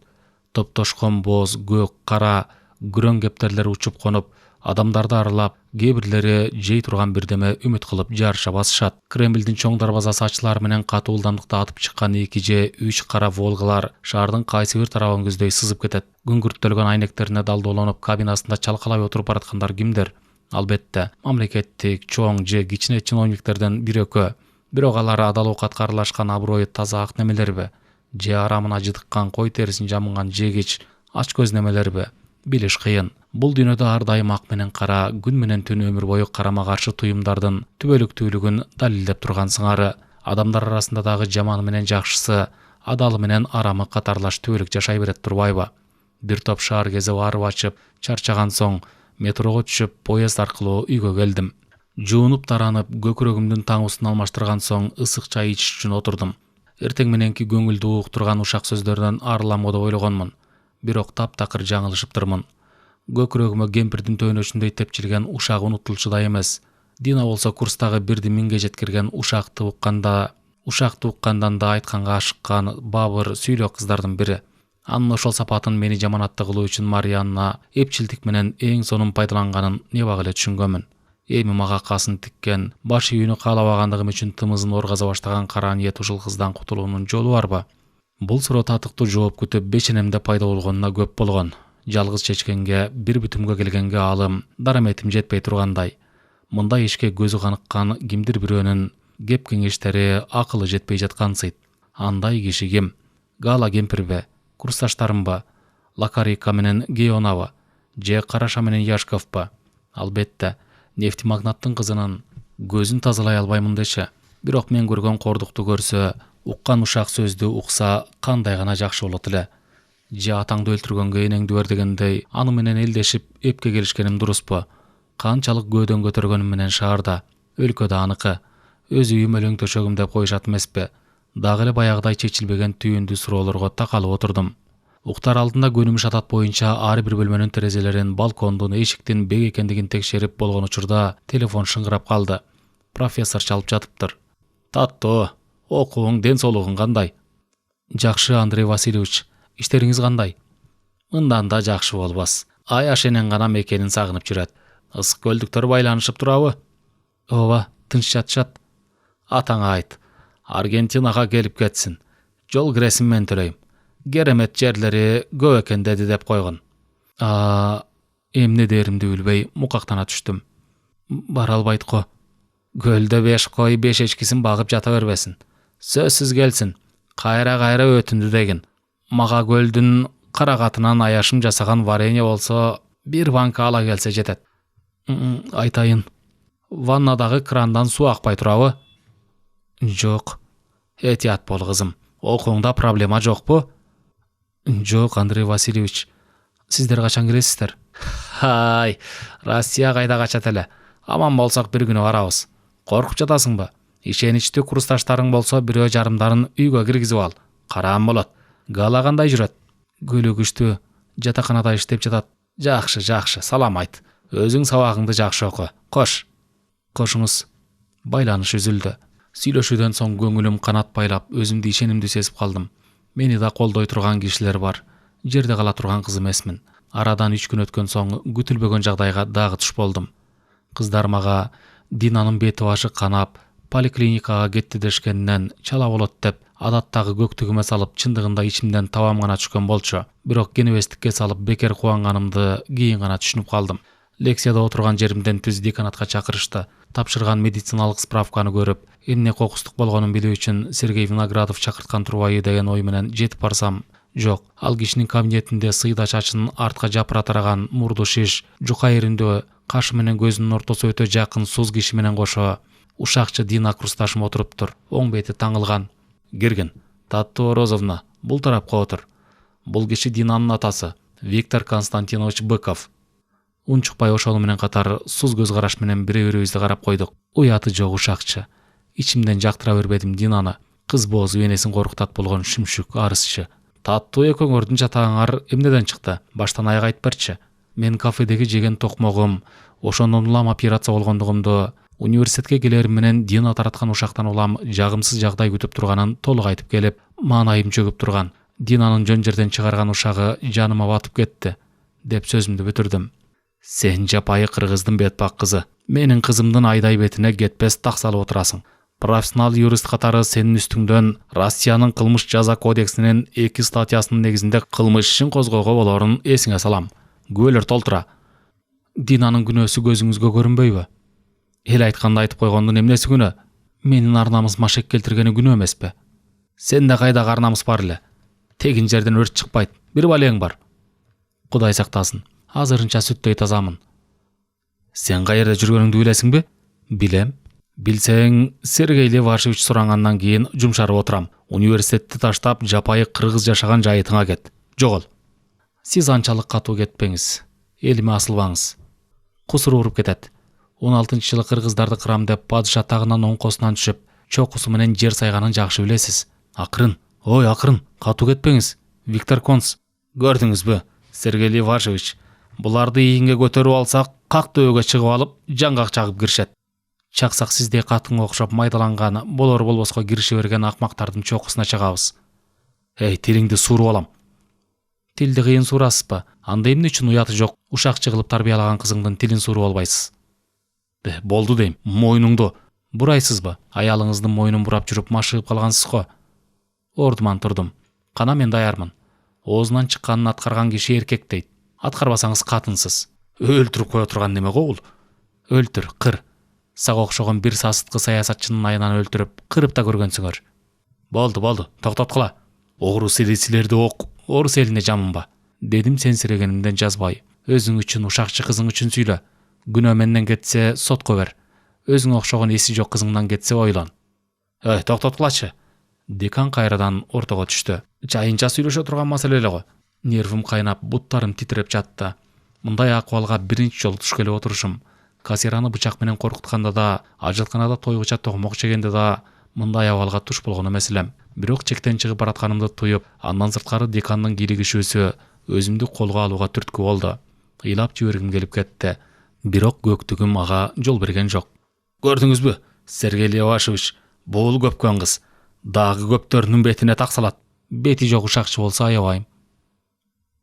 Топтошкон боз, көк, кара, күрөң кептерлер учуп конуп, адамдарды аралап, кээ бирлери жей турган бирдеме үмүт кылып жарыша басышат. Кремлдин чоң дарбазасы ачылар менен катуу ылдамдыкта атып чыккан 2 же 3 кара Волгалар шаардын кайсы бир тарабын көздөй сызып кетет. Күңгүрттөлгөн айнектерине далдоолонуп, кабинасында чалкалай отуруп бараткандар кимдер? Албетте, мамлекеттик, чоң же кичине чиновниктерден бир-экөө. Бирок алар адал оокатка аралашкан аброю таза ак немелерби? Же арамына жыдыккан кой терисин жамынган жегич, ач көз немелерби? Билиш кыйын. Бул дүйнөдө ар дайым ак менен кара, күн менен түн өмүр бою карама каршы туюмдардын түбөлүктүүлүгүн далилдеп турган сыңары. Адамдар арасында дагы жаманы менен жакшысы, адалы менен арамы катарлаш түбөлүк жашай берет турбайбы? Бир топ шаар кезип арып ачып, чарчаган соң метрого түшүп, поезд аркылуу үйгө келдим. Жуунуп таранып, көкүрөгүмдүн таңуусун алмаштырган соң ысык чай ичиш үчүн отурдум. Эртең мененки көңүлдү уктурган ушак сөздөрдөн арыламбы деп ойлогонмун. Бирок таптакыр жаңылышыптырмын. Көкүрөгүмө кемпирдин төөнөчүндөй тепчилген ушак унутулчу эмес. Дина болсо курстагы бирди миңге жеткирген ушакты уккандан да айтканга ашыккан бабыр сүйлөө кыздардын бири. Анын ошол сапатын мени жаманатты кылуу үчүн Марианна эпчилдик менен эң сонун пайдаланганын небак эле түшүнгөнмүн. Эми мага касын тиккен, баш үйүнү каалабагандыгым үчүн тымызын оргаза баштаган кара ниет ушул кыздан кутулуунун жолу барбы? Бул суроо татыктуу жооп күтүп бешенемде пайда болгонуна көп болгон. Жалгыз чечкенге, бир бүтүмгө келгенге алым, дараметим жетпей тургандай. Мындай ишке көзү каныккан кимдир бирөөнүн кеп кеңештери, акылы жетпей жаткансыйт. Андай киши ким? Гала кемпирби? Курсташтарымбы? Лакарика менен Геонабы? Же Караша менен Яшковпы? Албетте, нефтимагнаттын кызынын көзүн тазалай албаймын дечи. Бирок мен көргөн кордукту көрсө, уккан ушак сөздү укса кандай гана жакшы болот эле. Же атаңды өлтүргөнгө энеңди бер дегендей, аны менен элдешип эпке келишкеним дуруспу? Канчалык көөдөн көтөргөнүм менен шаарда, өлкөдө аныкы. Өз үйүм өлөң төшөгүм деп коюшат эмеспи? Дагы эле баягыдай чечилбеген түйүндүү суроолорго такалып отурдум. Уктар алдында көнүмүш адат боюнча ар бир бөлмөнүн терезелерин, балкондун, эшиктин бек экендигин текшерип болгон учурда телефон шыңгырап калды. Профессор чалып жатыптыр. Таттоо, окууң, ден соолугуң кандай? Жакшы, Андрей Васильевич. Иштериңиз кандай? Мындан да жакшы болбас. Аяш энең гана мекенин сагынып жүрөт. Ысык көлдүктөр байланышып турабы? Ооба, тынч жатышат. Атаңа айт. Аргентинага келип кетсин. Жол киресин мен төлөйм. Керемет жерлери көп экен деди деп койгон. Эмне деримди билбей мукактана түштүм. Бара албайт го. Көлдө 5 кой 5 эчкисин багып жата бербесин. Сөзсүз келсин. Кайра өтүндү дегин. Мага көлдүн карагатынан аяшым жасаган варенье болсо, бир банка ала келсе жетет. Айтайын. Ваннадагы крандан суу акпай турабы? Жок. Этият бол кызым. Окууңда проблема жокпу? Жок, Андрей Васильевич. Сиздер качан киресиздер? Россия кайда качат эле. Аман болсок бир күнү барабыз. Коркуп жатасыңбы? Ишеничтүү курсташтарың болсо бирөө жарымдарын үйгө киргизип ал. Караан болот. Гала кандай жүрөт? Көлөгүчтүү. Жатаканада иштеп жатат. Жакшы, салам айт. Өзүң сабагыңды жакшы оку. Кошуңуз. Байланыш үзүлдү. Сүйлөшүүдөн соң көңүлүм канат байлап, өзүмдү ишенимдүү сезип калдым. Мени да колдой турган кишилер бар. Жерде кала турган кыз эмесмин. Арадан 3 күн өткөн соң күтүлбөгөн жагдайга дагы туш болдум. Кыздар мага Динанын бети башы канап, поликлиникага кетти дешкенинен чала болот деп, адаттагы көктүгүмө салып, чындыгында ичимден табам гана түшкөн болчу. Бирок кенебестикке салып бекер кубанганымды кийин гана түшүнүп калдым. Лекцияда отурган жеримден түз деканатка чакырышты. Тапшырган медициналык справканы көрүп, эмне кокустук болгонун билүү үчүн Сергей Виноградов чакырткан турбайбы деген ой менен жетип барсам, жок. Ал кишинин кабинетинде сыйда чачын артка жапыра тараган, мурду шиш, жука эриндөө, кашы менен көзүнүн ортосу өтө жакын суз киши менен кошо Ушакчы Дина курсташым отуруптур. Оң бети таңылган. Киргин. Таттуу Розовна, бул тарапка отур. Бул киши Динанын атасы, Виктор Константинович Быков. Унчукпай ошол менен катар суз көз караш менен бири-бирибизди карап койдук. Уяты жок ушакчы. Ичимден жактыра бербедим Динаны. Кыз боозу энесин коркутат болгон шүмшүк арызчы. Таттуу экөөңөрдүн жатагыңар эмнеден чыкты? Баштан аяк айтып берчи. Мен кафедеги жеген токмогум, ошондон улам операция болгондугумду, университетке келер менен Дина тараткан ушактан улам жагымсыз жагдай күтүп турганын толук айтып келип, маанайым чөгүп турган. Динанын жөн жерден чыгарган ушагы жаныма батып кетти, деп сөзүмдү бүтүрдүм. Сен жапайы кыргыздын бетпак кызы. Менин кызымдын айдай бетине кетпес так салып отурасың. Профессионал юрист катары сенин үстүңдөн Россиянын кылмыш жаза кодексинин 2 статьясынын негизинде кылмыш ишин козгоого болорун эсиңе салам. Күбөлөр толтура. Динанын күнөөсү көзүңүзгө көрүнбөйбү? Эл айтканда айтып койгондун эмнеси күнөө? Менин арнамыз машек келтиргени күнөө эмеспи? Сенде кайдагы арнамыз бар эле? Тегин жерден өрт чыкпайт. Бир балең бар. Кудай сактасын. Азырынча сүттөй тазамын. Сен каерде жүргөнүңдү билесиңби? Билем. Билсең, Сергей Левашевич сурангандан кийин жумшарып отурам. Университетти таштап, жапайы кыргыз жашаган жайытыңа кет. Жогол. Сиз анчалык катуу кетпеңиз. Элиме асылбаңыз. Кусур уруп кетет. 16-жылы кыргыздарды кырам деп падыша тагынан оңкосунан түшүп, чокусу менен жер сайганын жакшы билесиз. Акырын, акырын, катуу кетпеңиз. Виктор Конс, көрдүңүзбү? Сергей Левашевич, буларды ийинге көтөрүп алсак, как дөөгө чыгып алып, жаңгак чагып киришет. Чаксак сиздей катынга окшоп майдаланган, болор болбоско кириши берген акмактардын чокусуна чыгабыз. Тилиңди сууруп алам. Тилди кыйын суурасызбы? Анда эмне үчүн уяты жок, ушакчы кылып тарбиялаган кызыңдын тилин сууруп албайсыз? Болду дейм, мойнуңду бурайсызбы? Аялыңыздын мойнун бурап жүрүп машыгып калгансыз го. Ордуман турдум. Кана мен даярмын. Оозунан чыкканын аткарган киши эркек дейт. Аткарбасаңыз катынсыз. Өлтүрүп кое турган неме го бул? Өлтүр, кыр. Сага окшогон бир сасыткы саясатчынын айынан өлтүрүп, кырып да көргөнсүңөр. Болду, токтоткула. Орус эли силерди орус элине жамынба. Дедим сенсирегенимден жазбай. Өзүң үчүн, ушакчы кызың үчүн сүйлө. Күнөө менден кетсе сотко бер. Өзүң окшогон эси жок кызыңдан кетсе ойлон. Токтоткулачы. Декан кайрадан ортого түштү. Жайынча сүйлөшө турган маселе эле го. Нервим кайнап, буттарым титиреп жатты. Мындай акыбалга биринчи жолу туш келип отурушум. Кассираны бычак менен коркутканда да, ажатканада тойгуча токмок жегенде да мындай абалга туш болгон эмес элем. Бирок чектен чыгып баратканымды туюп, андан сырткары декандын кийлигишүүсү өзүмдү колго алууга түрткү болду. Ыйлап жибергим келип кетти. Бирок көктүгүм ага жол берген жок. Көрдүңүзбү? Сергей Левашевич, бул көпкөн кыз. Дагы көптөрүнүн бетине так салат. Бети жок ушакчы болсо аябайм.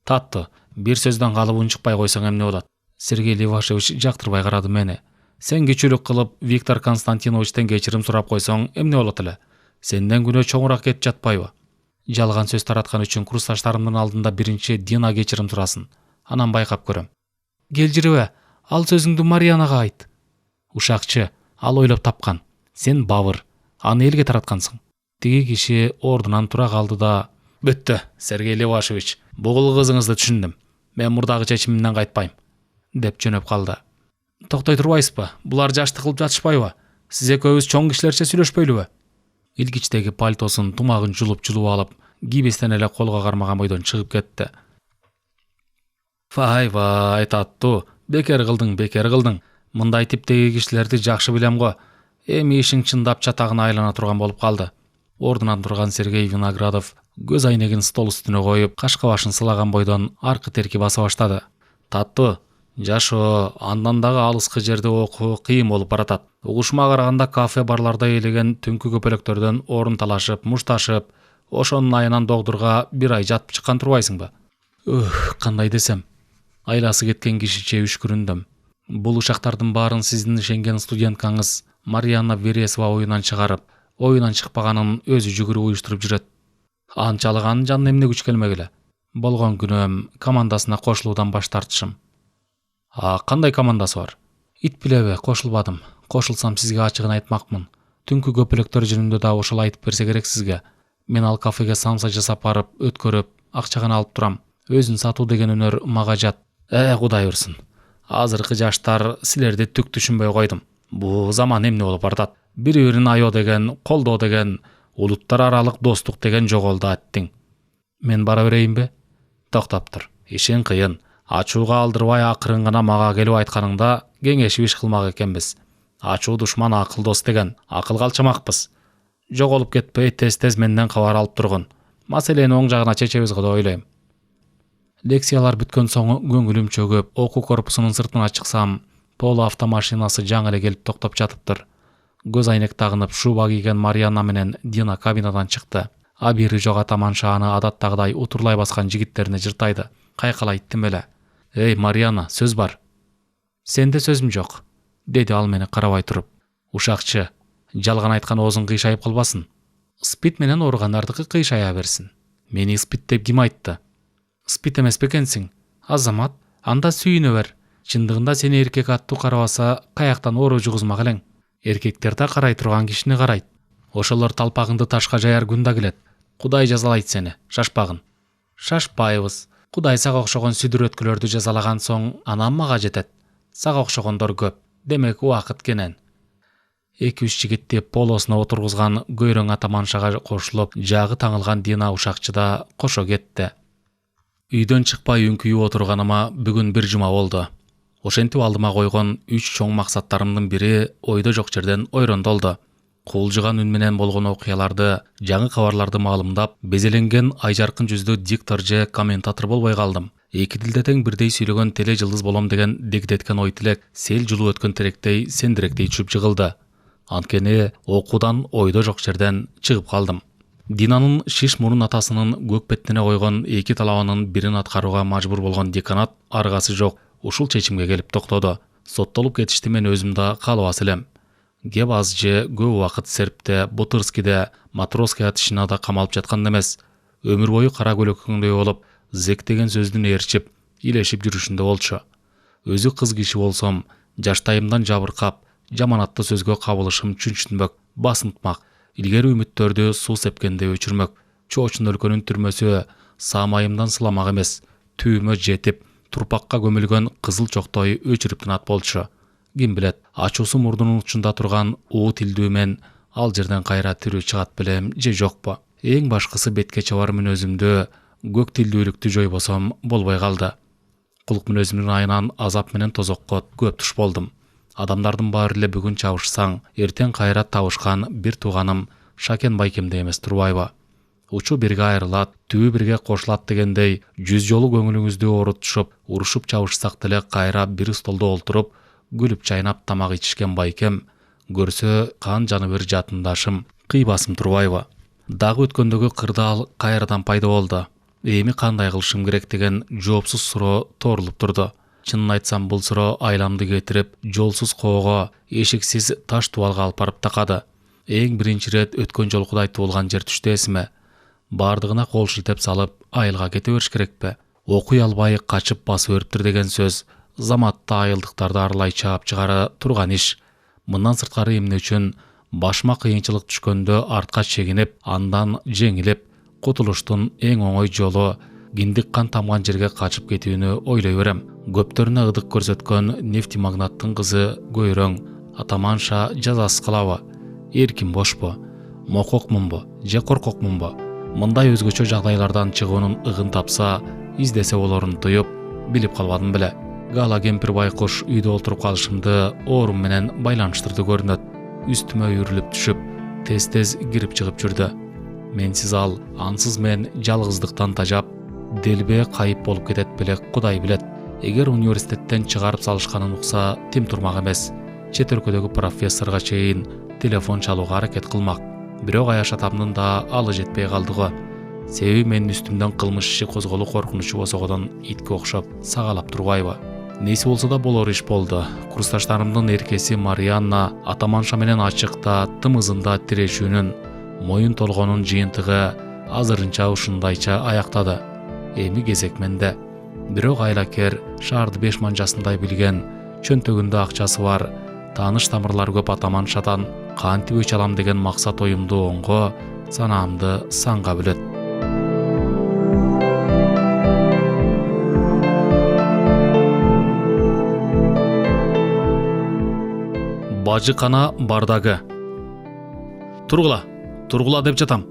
Таттуу, бир сөздөн калып унчукпай койсоң эмне болот? Сергей Левашевич жактырбай карады мени. Сен кичүүлүк кылып Виктор Константиновичтен кечирим сурап койсоң эмне болот эле? Сенден күнөө чоңураак кетип жатпайбы? Жалган сөз тараткан үчүн курсташтарымдын алдында биринчи Дина кечирим сурасын. Анан байкап көрөм. Келжиребе, ал сөзүңдү Марьянага айт. Ушакчы, ал ойлоп тапкан. Сен бабыр, аны элге тараткансың. Тиги киши ордунан тура калды да, бүттү, Сергей Левашевич, бугул кызыңызды түшүндүм. Мен мурдагы чечимимден кайтпайм, деп жөнөп калды. Токтой турбайсызбы? Булар жашты кылып жатышпайбы? Сиз экөөбүз чоң кишилерче сүйлөшпөйлүбү? Илгичтеги пальтосун тумагын жулуп алып, кийбестен эле колго кармаган бойдон чыгып кетти. Вай, таттуу, бекер кылдың. Мындай типтеги кишилерди жакшы билем го. Эми ишиң чындап чатагына айлана турган болуп калды. Ордунан турган Сергей Виноградов көз айнегин стол үстүнө коюп, кашка башын сылаган бойдон аркы терки баса баштады. Таттуу, жашоо, андан дагы алыскы жерде окуу кыйын болуп баратат. Угушума караганда кафе барларда элеген түнкү көпөлөктөрдөн орун талашып, мушташып, ошонун айынан догдурга бир ай жатып чыккан турбайсыңбы? Кандай десем, айласы кеткен кишиче үшкүрүндүм. Бул ушактардын баарын сиздин ишенген студенткаңыз Марьяна Вересова оюнан чыгарып, оюнан чыкпаганын өзү жүгүрүп уюштуруп жүрөт. Анчалык анын жанына эмне күч келмегиле? Болгон күнөөм командасына кошулуудан баш тартышым. Кандай командасы бар? Ит билеби, кошулбадым. Кошулсам сизге ачыгын айтмакмын. Түнкү көпөлөктөр жөнүндө да ошол айтып берсе керек сизге. Мен ал кафеге самса жасап барып, өткөрүп, акчаган алып турам. Өзүн сатуу деген өнөр мага жат. Кудай урсын. Азыркы жаштар силерди түк түшүнбөй койдум. Бул заман эмне болуп баратат? Бири-бирин аё деген, колдоо деген, улуттар аралык достук деген жоголду аттиң. Мен бара берейинби? Токтоп тур. Ишин кыйын. Ачууга алдырбай акырын гана мага келип айтканыңда кеңешип иш кылмак экенбиз. Ачуу душман акыл дос деген. Акылга алчамакпыз. Жоголуп кетпей тез-тез менден кабар алып тургун. Маселени оң жагына чечебиз го деп ойлойм. Лекциялар бүткөн соң көңүлүм чөгүп, окуу корпусунун сыртына чыксам, Поло автомашинасы жаңы эле келип токтоп жатыптыр. Көз айнек тагынып, шуба кийген Марианна менен Дина кабинадан чыкты. Абири жок Атаманша аны адаттагыдай утурлай баскан жигиттерине жыртайды. Кайкалайттым эле. Эй, Марианна, сөз бар. Сенде сөзүм жок, деди ал мени карабай туруп. Ушакчы, жалган айткан оозуң кыйшайып калбасын. Спит менен ооругандардыкы кыйшая берсин. Мени спит деп ким айтты? Спит эмес бекенсиң. Азамат, анда сүйүнө бер. Чындыгында сени эркек аттуу карабаса, каяктан оору жугузмак элең. Эркектер да карай турган кишини карайт. Ошолор талпагыңды ташка жаяр күн да келет. Кудай жазалайт сени, шашпагын. Шашпайбыз. Кудай сага окшогон сүдүрөткөлөрдү жазалаган соң, анан мага жетет. Сага окшогондор көп. Демек убакыт кенен. 2-3 жигитти полосуна отургузган көйрөң Атаманшага кошулуп, жагы таңылган Дина ушакчыда кошо кетти. Үйдөн чыкпай үңкүйүп отурганыма бүгүн 1 жума болду. Ошентип алдыма койгон 3 чоң максаттарымдын бири ойдо жок жерден ойрондолду. Куулжуган үн менен болгон окуяларды, жаңы кабарларды маалымдап, безеленген айжаркын жүздүү диктор же комментатор болбой калдым. Эки тилде тең бирдей сүйлөгөн теле жылдыз болом деген дегдеткен ой тилек сел жылуу өткөн теректей сендиректей чүп жыгылды. Анткени окуудан ойдо жок жерден чыгып калдым. Динанын шиш мурун атасынын көк беттине койгон эки талабынын бирин аткарууга мажбур болгон деканат аргасы жок ушул чечимге келип токтоду. Соттолуп кетишти мен өзүм да каалабас элем. Кеп аз же көп убакыт Серпте, Бутырскиде, Матросская тышынада камалып жаткан эмес. Өмүр бою кара көлөкөңдөй болуп, зек деген сөздүн ээрчип, илешип жүрүшүндө болчу. Өзү кыз киши болсом, жаштайымдан жабыркап, жаманатты сөзгө кабылышым чүнчүнбөк, басынтмак, илгери үмүттөрдү суу сепкенде өчүрмөк. Чоочун өлкөнүн түрмөсү саамайымдан сыламак эмес, түйүмө жетип, турпакка көмүлгөн кызыл чоктой өчүрүп тынат болчу. Ким билет, ачуусу мурдунун учунда турган уу тилдүү мен ал жерден кайра тирүү чыгат белем же жокпу. Эң башкысы бетке чабар мүнөзүмдү, көк тилдүүлүктү жойбосом болбой калды. Кулук мүнөзүмдүн айынан азап менен тозокко көп туш болдум. Адамдардын баары эле бүгүн чабышсаң, эртең кайра табышкан бир тууганым Шакен байкемде эмес турбайбы? Учу бирге айрылат, түбү бирге кошулат дегендей, 100 жолу көңүлүңүздү оорутушуп, урушуп чабышсак деле кайра бир столдо олтуруп, күлүп чайнап тамак ичишкен байкем көрсө кан жаны бир жатындашым кыйбасым турбайбы? Дагы өткөндөгү кырдаал кайрадан пайда болду. Эми кандай кылышым керек деген жоопсуз суроо торулуп турду. Чынын айтсам, бул суроо айламды кетирип, жолсуз коого, эшиксиз таш тубалга алып барып такады. Эң биринчи ирет өткөн жолкудай туулган жер түштү эсиме. Бардыгына кол шилтеп салып, айылга кете бериш керекпи? Окуй албай качып басып өриптир деген сөз заматта айылдыктарды арылай чаап чыгара турган иш. Мындан сырткары эмне үчүн башыма кыйынчылык түшкөндө артка чегинип, андан жеңилип, кутулуштун эң оңой жолу киндик кан тамган жерге качып кетүүнү ойлой берем. Көптөрүнө ыдык көрсөткөн нефти магнаттын кызы көйрөң Атаманша жазасыз калабы? Эркин бошпу? Мококмунбу же коркокмунбу? Мындай өзгөчө жагдайлардан чыгуунун ыгын тапса, издесе болорун туюп, билип калбадым беле. Гала кемпир байкуш үйдө олтуруп калышымды оорум менен байланыштырды көрүнөт. Үстүмө үйрүлүп түшүп, тез-тез кирип чыгып жүрдү. Менсиз ал, ансыз мен жалгыздыктан тажап, делбе кайып болуп кетет белек Кудай билет. Эгер университеттен чыгарып салышканын укса, тим турмак эмес. Чет өлкөдөгү профессорго чейин телефон чалууга аракет кылмак. Бирок Аяш атамдын да алы жетпей калды го. Себеби менин үстүмдөн кылмыш иши козголуу коркунучу босогодон итке окшоп сагалап турбайбы? Неси болсо да болор иш болду. Курсташтарымдын эркеси Марианна Атаманша менен ачыкта, тымызында тирешүүнүн, моюн толгонун жыйынтыгы азырынча ушундайча аяктады. Эми кезек менде. Бирок айлакер, шаарды 5 манжасындай билген, чөнтөгүндө акчасы бар, тааныш тамырлар көп Атаманшадан кантип өч алам деген максат оюмду оңго, санаамды санга бөлөт. Бажыкана бардагы. Тургула деп жатам.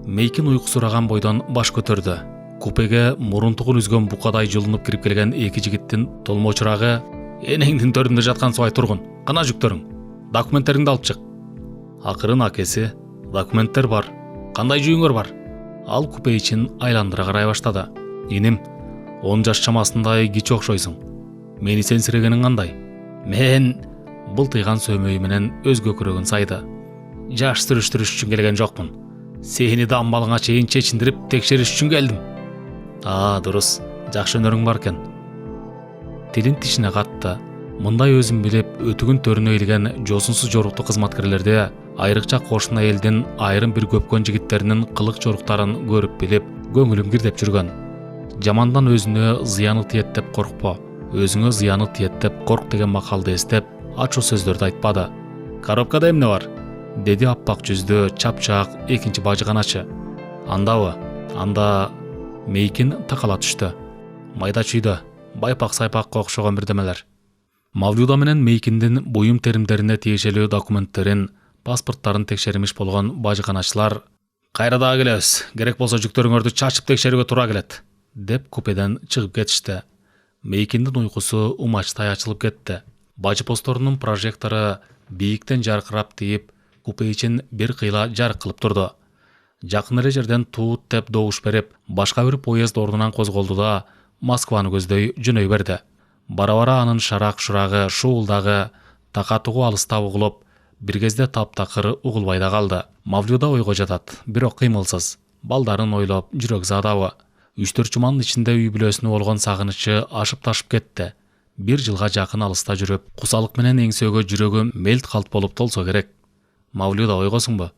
Мейкин уйкусураган бойдон баш көтөрдү. Купеге мурунтугун үзгөн букадай жылынып кирип келген эки жигиттин толмочурагы: "Энеңдин төрүндө жаткан субай Тургун, кана жүктөрүң, документтериңди алып чык." Акырын акеси: "Документтер бар. Кандай жүйүңөр бар?" Ал купе ичин айландыра карай баштады. "Иним, 10 жаш чамасындай кичи окшойсуң. Мени сенсирегениң кандай?" "Мен..." Былтыйган сөмөйү менен өз көкүрөгүн сайды. "Жаш сүрүштүрүш үчүн келген жокмун. Сени дамбалыңа чейин чечиндирип текшериш үчүн келдим." Дурус, жакшы өнөрүң бар экен." Тилин тишине катты. Мындай өзүн билип, өтүгүн төрүнө ийилген жосунсуз жоруктуу кызматкерлерде айрыкча кошуна элдин айрым бир көпкөн жигиттеринин кылык жоруктарын көрүп билип, көңүлүм кирдеп жүргөн. Жамандан өзүнө зыяны тиет деп коркпо, өзүңө зыяны тиет деп корк деген макалды эстеп, ачуу сөздөрдү айтпады. "Коробкада эмне бар?" деди аппак жүздүү, чапчак экинчи бажыканачы. "Андабы?" Анда Мейкин такала түштү. "Майда чүйдө, байпак сайпакка окшогон бирдемелер." Мавлюда менен Мейкиндин буюм теримдерине тиешелүү документтерин, паспорттарын текшермиш болгон бажыканачылар: "Кайра дагы келебиз, керек болсо жүктөрүңөрдү чачып текшерүүгө туура келет," деп купеден чыгып кетишти. Мейкиндин уйкусу умачтай ачылып кетти. Бажы-посторунун прожектору бийиктен жаркырап тийип, купе ичин бир кыйла жарык кылып турду. Жакын эле жерден туут деп добуш берип, башка бир поезд ордунан козголду да Москваны көздөй жөнөй берди. Бара-бара анын шарак-шурагы, шуулдагы, така-тугу алыстап угулуп, бир кезде таптакыр угулбай да калды. Мавлюда ойго жатат, бирок кыймылсыз. Балдарын ойлоп, жүрөк заадабы. 3-4 жуманын ичинде үй бүлөсүнө болгон сагынычы ашып-ташып кетти. Бир жылга жакын алыста жүрүп, кусалык менен эңсөөгө жүрөгү мелт калт болуп толсо керек. "Мавлюда, ойгосуңбу?"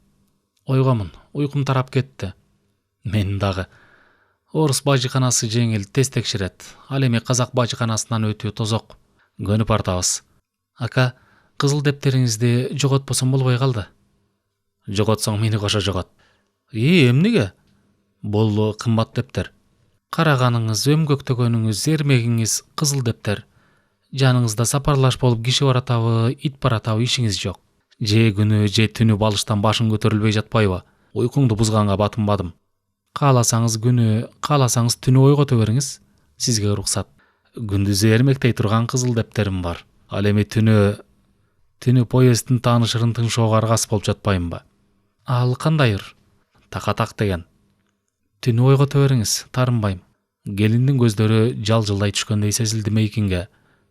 "Ойгомун, уйкум тарап кетти." "Мен дагы. Орус бажыканасы жеңил, тез текшерет. Ал эми казак бажыканасынан өтүү тозок. Көнүп артабыз." "Ака, кызыл дептериңизди жоготпосом болбой калды." "Жоготсоң мени кошо жогот." Эмнеге?" "Бул кымбат дептер. Караганыңыз, өмгөктөгөнүңүз, эрмегиңиз кызыл дептер. Жаныңызда сапарлаш болуп киши баратабы, ит баратабы ишиңиз жок. Же күнү, же түнү балыштан башың көтөрүлбөй жатпайбы? Уйкуңду бузганга батынбадым. Кааласаңыз күнү, кааласаңыз түнү ойгото бериңиз. Сизге уруксат. Күндүзү эрмектей турган кызыл дептерим бар. Ал эми түнү поезддин таанышырын тыңшоого аргасыз болуп жатпаймынбы?" "Ал кандайыр?" "Такатак деген." "Түнү ойгото бериңиз, таарынбайм." Келиндин көздөрү жалжылдай түшкөндөй сезилди Мейкинге.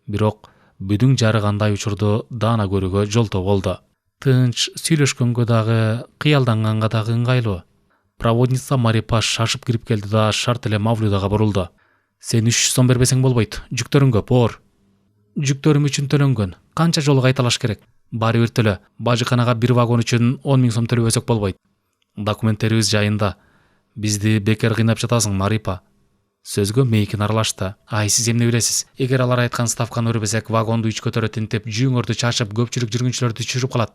Бирок бүдүң жарыгандай учурду даана көрүүгө жолтоо болду. Тынч сүйлөшкөнгө дагы, кыялданганга дагы ыңгайлуу. Проводница Марипа шашып кирип келди да шарт эле Мавлюдага бурулду. "Сен 300 сом бербесең болбойт. Жүктөрүң көп, оор." "Жүктөрүм үчүн төлөнгөн. Канча жолу кайталаш керек?" "Баары бир төлө. Бажыканага бир вагон үчүн 10 000 сом төлөбөсөк болбойт." "Документтерибиз жайында. Бизди бекер кыйнап жатасың, Марипа." Сөзгө Мейкин аралашты. Сиз эмне билесиз? Эгер алар айткан ставканы өрбөсөк, вагонду 3 көтөрөт интип, жүйүңөрдү чачып, көпчүлүк жүргүнчүлөрдү түшүрүп калат.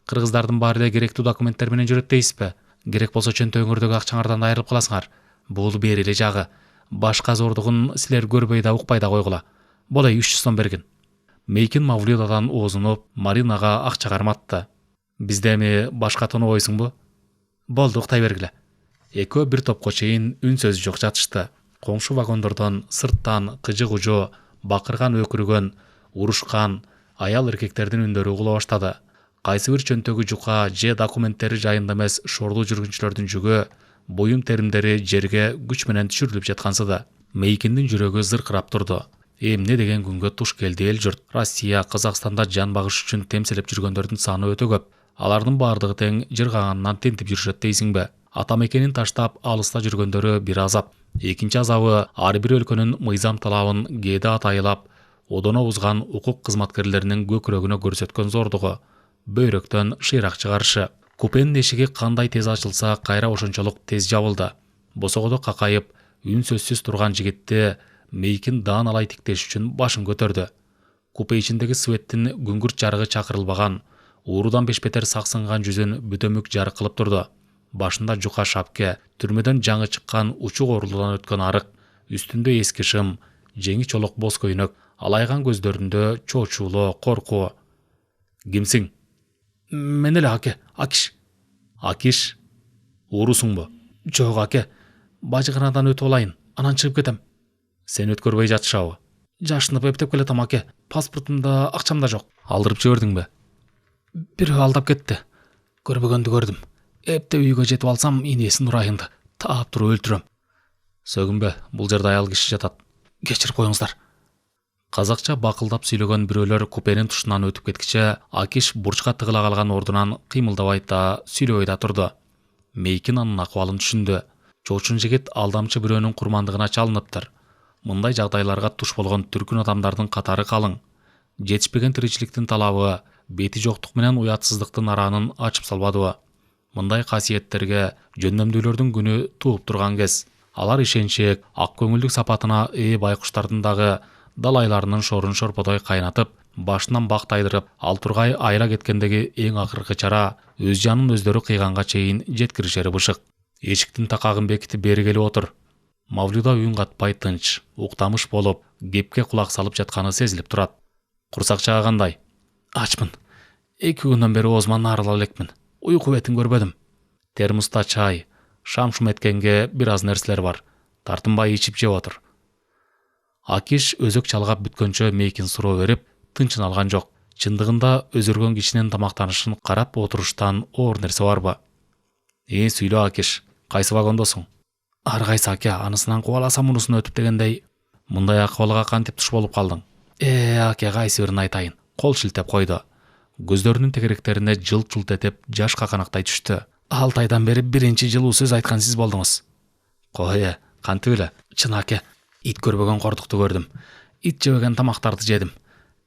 Кыргыздардын баары эле керектүү документтер менен жүрөт дейсизби? Керек болсо чөнтөгүңөрдөгү акчаңардан да айрылып каласыңар. Бул бери эле жагы. Башка зордугун силер көрбөй да укпай да койгула. Болой 300 сом бергин." Мейкин Мавлюдадан оозунуп, Маринага акча карматты. "Бизде эми башка тонобойсуңбу?" "Болду, уктай бергиле." Экөө бир топко чейин үн сөз жок жатышты. Коңшу вагондордон сырттан кыжы-кужу, бакырган, өкүргөн, урушкан аял эркектердин үндөрү угула баштады. Кайсы бир чөнтөгү жука же документтери жайында эмес шорлуу жүргүнчүлөрдүн жүгү, буюм теримдери жерге күч менен түшүрүлүп жаткансыды. Мейкиндин жүрөгү зыркырап турду. Эмне деген күнгө туш келди эл журт. Россия, Казакстанда жан багыш үчүн темселеп жүргөндөрдүн саны өтө көп. Алардын баардыгы тең жыргаганынан тентип жүрүшөт дейсиңби? Ата мекенин таштап алыста жүргөндөрү бир азап. Экинчи азабы ар бир өлкөнүн мыйзам талабын кээде атайылап, одоно бузган укук кызматкерлеринин көкүрөгүнө көрсөткөн зордугу, бөйрөктөн шыйрак чыгарышы. Купенин эшиги кандай тез ачылса, кайра ошончолук тез жабылды. Босогодо какайып, үн сөзсүз турган жигитти Мейкин дааналай тиктеш үчүн башын көтөрдү. Купе ичиндеги светтин күңгүрт жарыгы чакырылбаган, уурудан бешбетер саксынган жүзүн бүтөмүк жарык кылып турду. Башында жука шапке, түрмөдөн жаңы чыккан учук орулудан өткөн арык, үстүндө эски шым, жеңи чолок боз көйнөк, алайган көздөрүндө чоочулоо, коркуу. "Кимсиң?" Мен эле аке, Акиш, уурусуңбу? Жок аке, бажыгынадан өтүп алайын, анан чыгып кетем. Сен өткөрбөй жатышабы? Жашынып эптеп келатам аке, паспортумда акчам да жок. Алдырып жибердиңби? Бирөө алдап кетти. Көрбөгөндү көрдүм. Эптеп үйгө жетип алсам, инесин Нурайымды таап туруп өлтүрөм. Сөгүнбө, бул жерде аял киши жатат. Кечирип коюңуздар. Казакча бакылдап сүйлөгөн бирөөлөр купенин тушунан өтүп кеткиче, Акиш бурчка тыгыла калган ордунан кыймылдабай да, сүйлөбөй да турду. Мейкин анын акыбалын түшүндү. Чоочун жигит алдамчы бирөөнүн курмандыгына чалыныптыр. Мындай жагдайларга туш болгон түркүн адамдардын катары калың. Жетишпеген тиричиликтин талабы, бети жоктук менен уятсыздыктын араанын ачып салбадыбы? Мындай касиеттерге жөндөмдүүлөрдүн күнү тууп турган кез. Алар ишенчек, ак көңүлдүк сапатына ээ байкуштардын дагы далайларынын шорун шорподой кайнатып, башынан бак тайдырып, ал тургай айра кеткендеги эң акыркы чара өз жанын өздөрү кыйганга чейин жеткиришери бышык. Эшиктин такагын бекитип бери келип отур. Мавлюда үн катпай тынч, уктамыш болуп, кепке кулак салып жатканы сезилип турат. Курсак чагы кандай? Ачмын. 2 күндөн бери оозуман арыла элекмин. Уйку бетин көрбөдүм. Термоста чай, шам-шум эткенге бир аз нерселер бар. Тартынбай ичип жеп отур. Акиш өзөк чалгап бүткөнчө Мейкин суроо берип, тынчын алган жок. Чындыгында өзөргөн кишинин тамактанышын карап отуруштан оор нерсе барбы? Сүйлө Акиш, кайсы вагондосуң? Ар кайсы аке, анысынан кубаласам мунусун өтүп дегендей. Мындай акыбалга кантип туш болуп калдың? Аке, кайсы бирин айтайын? Кол шилтеп койду. Көздөрүнүн тегеректерине жылт-жылт этип жаш каканактай түштү. 6 айдан бери биринчи жылуу сөз айткан сиз болдуңуз. Кой, кантип эле? Чын аке, ит көрбөгөн кордукту көрдүм. Ит жебеген тамактарды жедим.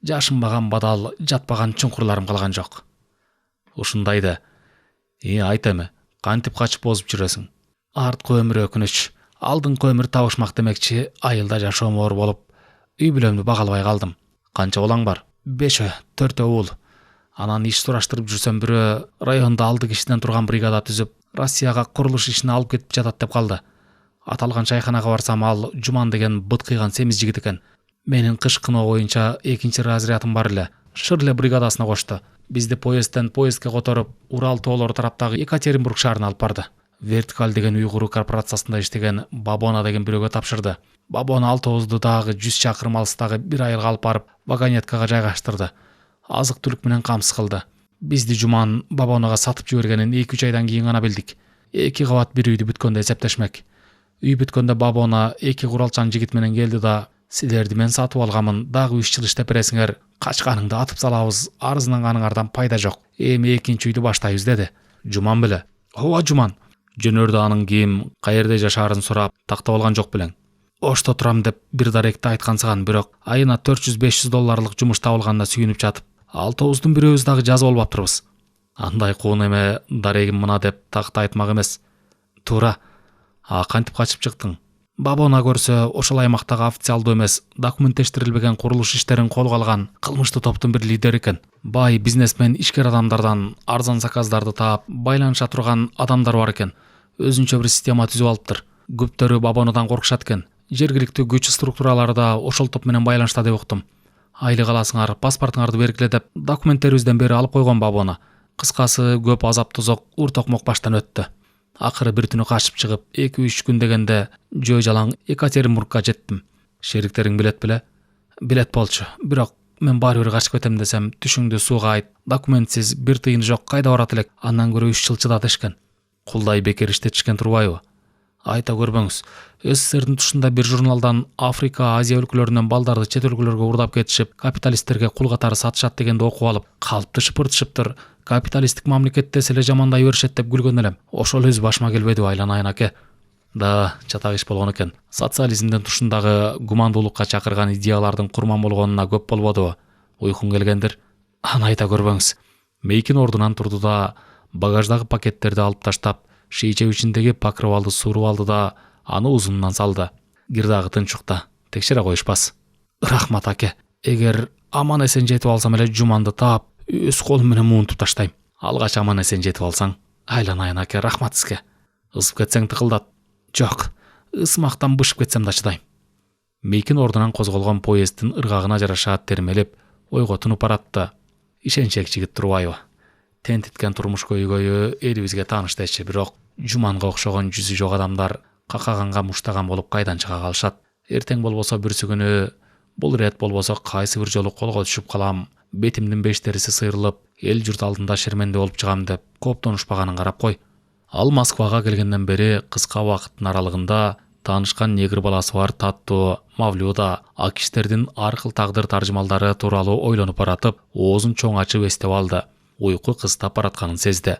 Жашынбаган бадал, жатпаган чуңкурларым калган жок. Ушундайды. Айт эми, кантип качып бозуп жүрөсүң? Арткы өмүр өкүнүч, алдыңкы өмүр табышмак демекчи, айылда жашоом оор болуп, үй бүлөмдү бага албай калдым. Канча балаң бар? 5, 4 уул. Анан иш сураштырып жүрсөм, бирөө районда алды кишиден турган бригада түзүп, Россияга курулуш ишине алып кетип жатат деп калды. Аталган чайханага барсам, ал Жуман деген быт кыйган семиз жигит экен. Менин кыш кыно боюнча 2-чи разрядым бар эле. Шырле бригадасына кошту. Бизди поездден поездге которуп, Урал тоолору тараптагы Екатеринбург шаарына алып барды. Вертикаль деген уйгуру корпорациясында иштеген Бабона деген бирөөгө тапшырды. Бабона 6 дагы 100 чакырым алыстагы бир айылга алып барып, вагонеткага жайгаштырды. Азык-түлүк менен камсыз кылды. Бизди Жуман Бабонага сатып жибергенин 2-3 айдан кийин гана билдик. 2 кабат бир үйдү бүткөндө эсептешмек. Үй бүткөндө Бабона 2 куралчан жигит менен келди да, силерди мен сатып алгамын, дагы 3 жыл иштеп бересиңер, качканыңды атып салабыз, арызданганыңардан пайда жок. Эми 2-нчи үйдү баштайбыз деди. Жуман беле? Ооба, Жуман. Жөнөрдө анын ким, каерде жашаарын сурап, тактап алган жок белең. Ошто турам деп бир даректи айткансыган, бирок айына $400-500 жумуш табылганына сүйүнүп жатып, 6-дун бирөөбүз дагы жазып албаптырбыз. Андай куун эме, дарегим мына деп такта айтмак эмес. Туура. Кантип качып чыктың? Бабона көрсө, ошол аймактагы официалдуу эмес, документтештирилбеген курулуш иштерин колго алган кылмыштуу топтун бир лидери экен. Бай бизнесмен, ишкер адамдардан арзан заказдарды таап, байланыша турган адамдар бар экен. Өзүнчө бир система түзүп алыптыр. Көптөрү Бабонадан коркушат экен. Жергиликтүү күч структуралары да ошол топ менен байланышта деп уктум. Айлык аласыңар, паспортуңарды бергиле деп документтерибизден бери алып койгон Бабона. Кыскасы, көп азап тозок, ур-токмок баштан өттү. Акыры бир түнү качып чыгып, 2-3 күн дегенде жөө жалаң Екатеринбургка жеттим. Шериктериң билет беле? Билет болчу. Бирок мен баары бир качып кетем десем, түшүңдү сууга айт, документсиз бир тыйын жок, кайда барат элек? Андан көрө 3 жыл чыда дешкен. Кулдай бекер иштетишкен турбайбы? Айта көрбөңүз. СССРдин тушунда бир журналдан Африка, Азия өлкөлөрүнөн балдарды чет өлкөлөргө урдап кетишип, капиталисттерге кул катары сатышат дегенди окуп алып, калыпты шыпыртышыптыр. Капиталисттик мамлекетте селе жамандай беришет деп күлгөн элем. Ошол өз башыма келбеди, айланайын аке. Да, чатак иш болгон экен. Социализмдин тушундагы гумандуулукка чакырган идеялардын курман болгонуна көп болбодубу? Уйкуң келгендир? Аны айта көрбөңүз. Мейкин ордунан турду да, багаждагы пакеттерди алып таштап, шийче ичиндеги покрывалды suurуп алды да, аны узунунан салды. Гирдагы тынчукта, текшере коюшпас. Рахмат аке. Эгер аман эсен жетип алсам эле Жуманды таап, өз колум менен муунтуп таштайм. Алгач аман эсен жетип алсаң, айланайын аке, рахмат сизге. Ысып кетсең тыкылдат. Жок, ысмактан бышып кетсем да чыдайм. Мейкин ордунан козголгон поезддин ыргагына жараша термелип, ойго тунуп баратты. Ишенчек жигит турбайбы? тентиткен турмуш көйгөйү элибизге тааныш дечи, бирок Жуманга окшогон жүзү жок адамдар какаганга муштаган болуп кайдан чыга калышат. Эртең болбосо бүрсү күнү, бул ирет болбосо кайсы бир жолу колго түшүп калам, бетимдин беш терisi сыйрылып, эл журт алдында шерменде болуп чыгам деп кооптонушпаганын карап кой. Ал Москвага келгенден бери кыска убакыттын аралыгында таанышкан негр баласы бар Татту, Мавлюда, акиштердин ар кыл тагдыр таржымалдары тууралуу ойлонуп баратып, оозун чоң ачып эстеп алды. Уйку кыстап баратканын сезди.